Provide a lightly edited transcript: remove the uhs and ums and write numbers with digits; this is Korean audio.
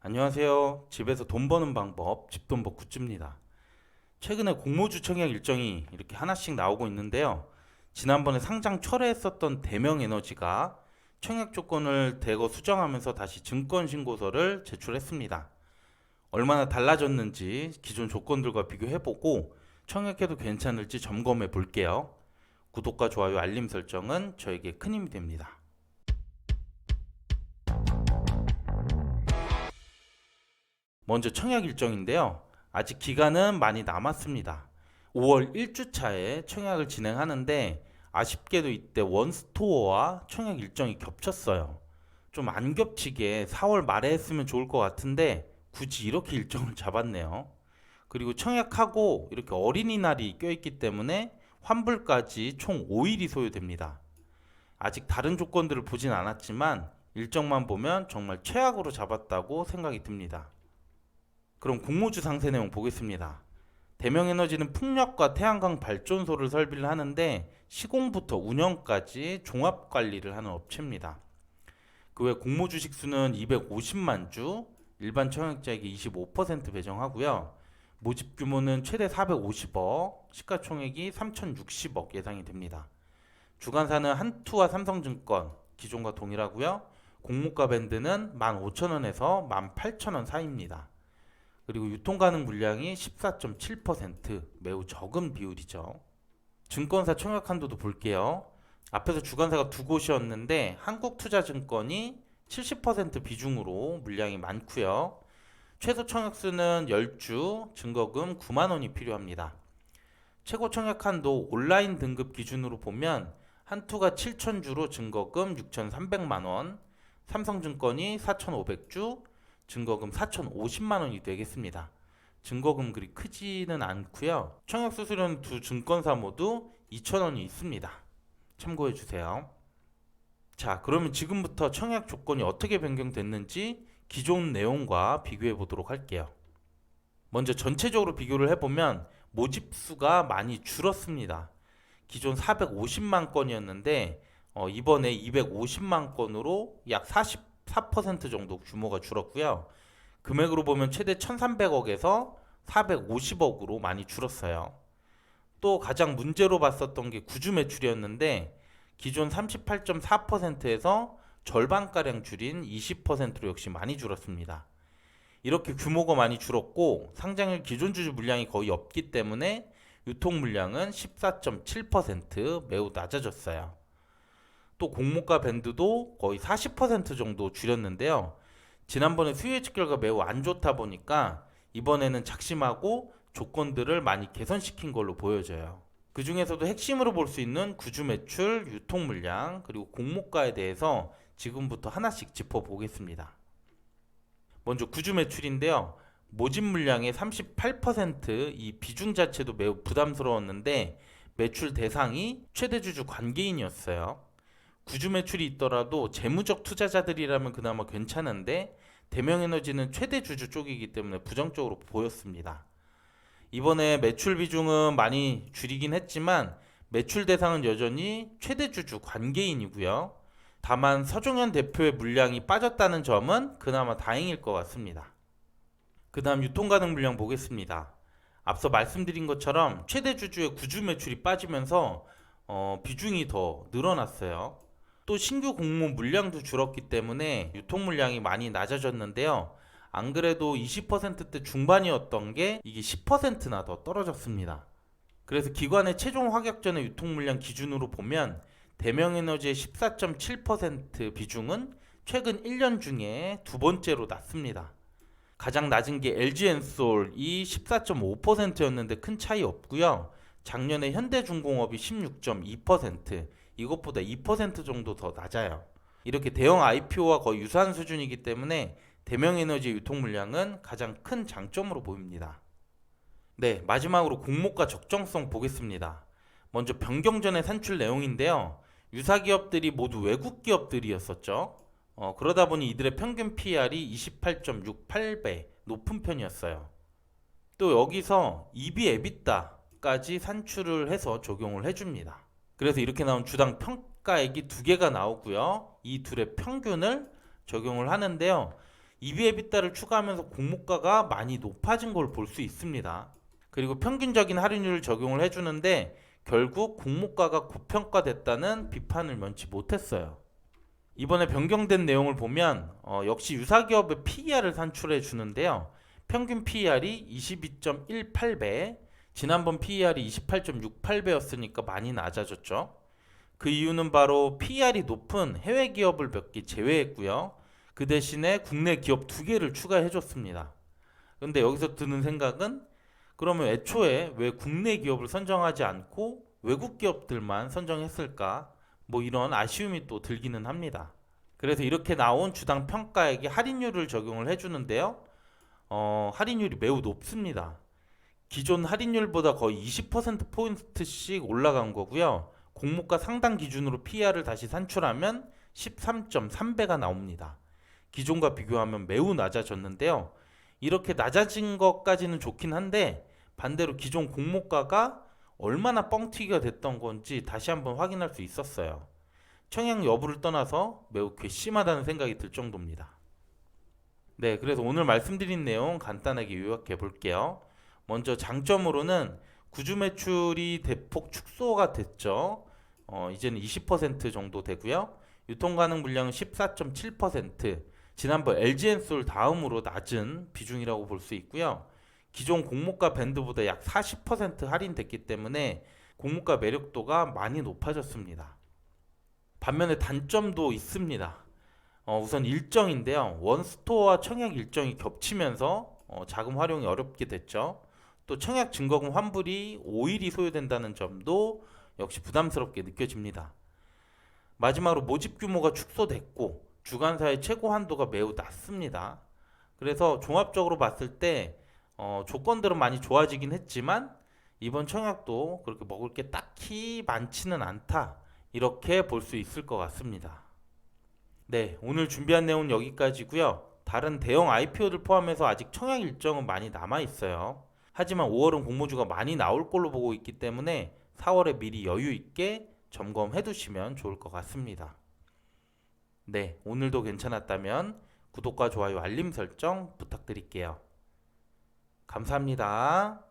안녕하세요. 집에서 돈 버는 방법, 집돈버 굿즈입니다. 최근에 공모주 청약 일정이 이렇게 하나씩 나오고 있는데요. 지난번에 상장 철회했었던 대명에너지가 청약 조건을 대거 수정하면서 다시 증권신고서를 제출했습니다. 얼마나 달라졌는지 기존 조건들과 비교해보고 청약해도 괜찮을지 점검해 볼게요. 구독과 좋아요, 알림 설정은 저에게 큰 힘이 됩니다. 먼저 청약 일정인데요. 아직 기간은 많이 남았습니다. 5월 1주차에 청약을 진행하는데 아쉽게도 이때 원스토어와 청약 일정이 겹쳤어요. 좀 안 겹치게 4월 말에 했으면 좋을 것 같은데 굳이 이렇게 일정을 잡았네요. 그리고 청약하고 이렇게 어린이날이 껴있기 때문에 환불까지 총 5일이 소요됩니다. 아직 다른 조건들을 보진 않았지만 일정만 보면 정말 최악으로 잡았다고 생각이 듭니다. 그럼 공모주 상세 내용 보겠습니다. 대명에너지는 풍력과 태양광 발전소를 설비를 하는데 시공부터 운영까지 종합 관리를 하는 업체입니다. 그 외 공모 주식 수는 250만 주, 일반 청약자에게 25% 배정하고요. 모집 규모는 최대 450억, 시가총액이 3,060억 예상이 됩니다. 주관사는 한투와 삼성증권, 기존과 동일하고요. 공모가 밴드는 15,000원에서 18,000원 사이입니다. 그리고 유통 가능 물량이 14.7%, 매우 적은 비율이죠. 증권사 청약 한도도 볼게요. 앞에서 주관사가 두 곳이었는데 한국투자증권이 70% 비중으로 물량이 많고요. 최소 청약수는 10주, 증거금 9만 원이 필요합니다. 최고 청약 한도 온라인 등급 기준으로 보면 한투가 7,000주로 증거금 6,300만 원, 삼성증권이 4,500주, 증거금 4,050만 원이 되겠습니다. 증거금 그리 크지는 않고요. 청약 수수료는 두 증권사 모두 2,000원이 있습니다. 참고해 주세요. 자, 그러면 지금부터 청약 조건이 어떻게 변경됐는지 기존 내용과 비교해 보도록 할게요. 먼저 전체적으로 비교를 해보면 모집 수가 많이 줄었습니다. 기존 450만 건이었는데 이번에 250만 건으로 약 44% 정도 규모가 줄었고요. 금액으로 보면 최대 1,300억에서 450억으로 많이 줄었어요. 또 가장 문제로 봤었던 게 구주 매출이었는데 기존 38.4%에서 절반가량 줄인 20%로 역시 많이 줄었습니다. 이렇게 규모가 많이 줄었고 상장일 기존 주주 물량이 거의 없기 때문에 유통 물량은 14.7%, 매우 낮아졌어요. 또 공모가 밴드도 거의 40% 정도 줄였는데요. 지난번에 수요 예측 결과 매우 안 좋다 보니까 이번에는 작심하고 조건들을 많이 개선시킨 걸로 보여져요. 그 중에서도 핵심으로 볼 수 있는 구주 매출, 유통 물량, 그리고 공모가에 대해서 지금부터 하나씩 짚어보겠습니다. 먼저 구주 매출인데요. 모집 물량의 38%이 비중 자체도 매우 부담스러웠는데 매출 대상이 최대 주주 관계인이었어요. 구주 매출이 있더라도 재무적 투자자들이라면 그나마 괜찮은데 대명에너지는 최대 주주 쪽이기 때문에 부정적으로 보였습니다. 이번에 매출 비중은 많이 줄이긴 했지만 매출 대상은 여전히 최대 주주 관계인이고요. 다만 서종현 대표의 물량이 빠졌다는 점은 그나마 다행일 것 같습니다. 그 다음 유통 가능 물량 보겠습니다. 앞서 말씀드린 것처럼 최대 주주의 구주 매출이 빠지면서 비중이 더 늘어났어요. 또 신규 공모 물량도 줄었기 때문에 유통 물량이 많이 낮아졌는데요. 안 그래도 20%대 중반이었던 게 이게 10%나 더 떨어졌습니다. 그래서 기관의 최종 확약전의 유통 물량 기준으로 보면 대명에너지의 14.7% 비중은 최근 1년 중에 두 번째로 낮습니다. 가장 낮은 게 LG엔솔이 14.5%였는데 큰 차이 없고요. 작년에 현대중공업이 16.2%, 이것보다 2% 정도 더 낮아요. 이렇게 대형 IPO와 거의 유사한 수준이기 때문에 대명에너지 유통 물량은 가장 큰 장점으로 보입니다. 네, 마지막으로 공모가 적정성 보겠습니다. 먼저 변경 전의 산출 내용인데요. 유사 기업들이 모두 외국 기업들이었었죠. 그러다 보니 이들의 평균 PR이 28.68배, 높은 편이었어요. 또 여기서 EV EBITDA까지 산출을 해서 적용을 해줍니다. 그래서 이렇게 나온 주당 평가액이 두 개가 나오고요. 이 둘의 평균을 적용을 하는데요. EB에비따를 추가하면서 공모가가 많이 높아진 걸 볼 수 있습니다. 그리고 평균적인 할인율을 적용을 해주는데 결국 공모가가 고평가됐다는 비판을 면치 못했어요. 이번에 변경된 내용을 보면 역시 유사기업의 PER을 산출해 주는데요. 평균 PER이 22.18배, 지난번 PER이 28.68배였으니까 많이 낮아졌죠. 그 이유는 바로 PER이 높은 해외 기업을 몇 개 제외했고요. 그 대신에 국내 기업 2개를 추가해 줬습니다. 근데 여기서 드는 생각은 그러면 애초에 왜 국내 기업을 선정하지 않고 외국 기업들만 선정했을까? 뭐 이런 아쉬움이 또 들기는 합니다. 그래서 이렇게 나온 주당 평가액에 할인율을 적용을 해주는데요. 할인율이 매우 높습니다. 기존 할인율보다 거의 20%포인트씩 올라간 거고요. 공모가 상당 기준으로 PER을 다시 산출하면 13.3배가 나옵니다. 기존과 비교하면 매우 낮아졌는데요. 이렇게 낮아진 것까지는 좋긴 한데 반대로 기존 공모가가 얼마나 뻥튀기가 됐던 건지 다시 한번 확인할 수 있었어요. 청약 여부를 떠나서 매우 괘씸하다는 생각이 들 정도입니다. 네, 그래서 오늘 말씀드린 내용 간단하게 요약해 볼게요. 먼저 장점으로는 구주 매출이 대폭 축소가 됐죠. 이제는 20% 정도 되고요. 유통 가능 물량은 14.7%, 지난번 LG엔솔 다음으로 낮은 비중이라고 볼 수 있고요. 기존 공모가 밴드보다 약 40% 할인됐기 때문에 공모가 매력도가 많이 높아졌습니다. 반면에 단점도 있습니다. 우선 일정인데요. 원스토어와 청약 일정이 겹치면서 자금 활용이 어렵게 됐죠. 또 청약 증거금 환불이 5일이 소요된다는 점도 역시 부담스럽게 느껴집니다. 마지막으로 모집 규모가 축소됐고 주간사의 최고 한도가 매우 낮습니다. 그래서 종합적으로 봤을 때 조건들은 많이 좋아지긴 했지만 이번 청약도 그렇게 먹을 게 딱히 많지는 않다, 이렇게 볼 수 있을 것 같습니다. 네, 오늘 준비한 내용은 여기까지고요. 다른 대형 IPO들 포함해서 아직 청약 일정은 많이 남아 있어요. 하지만 5월은 공모주가 많이 나올 걸로 보고 있기 때문에 4월에 미리 여유 있게 점검해 두시면 좋을 것 같습니다. 네, 오늘도 괜찮았다면 구독과 좋아요, 알림 설정 부탁드릴게요. 감사합니다.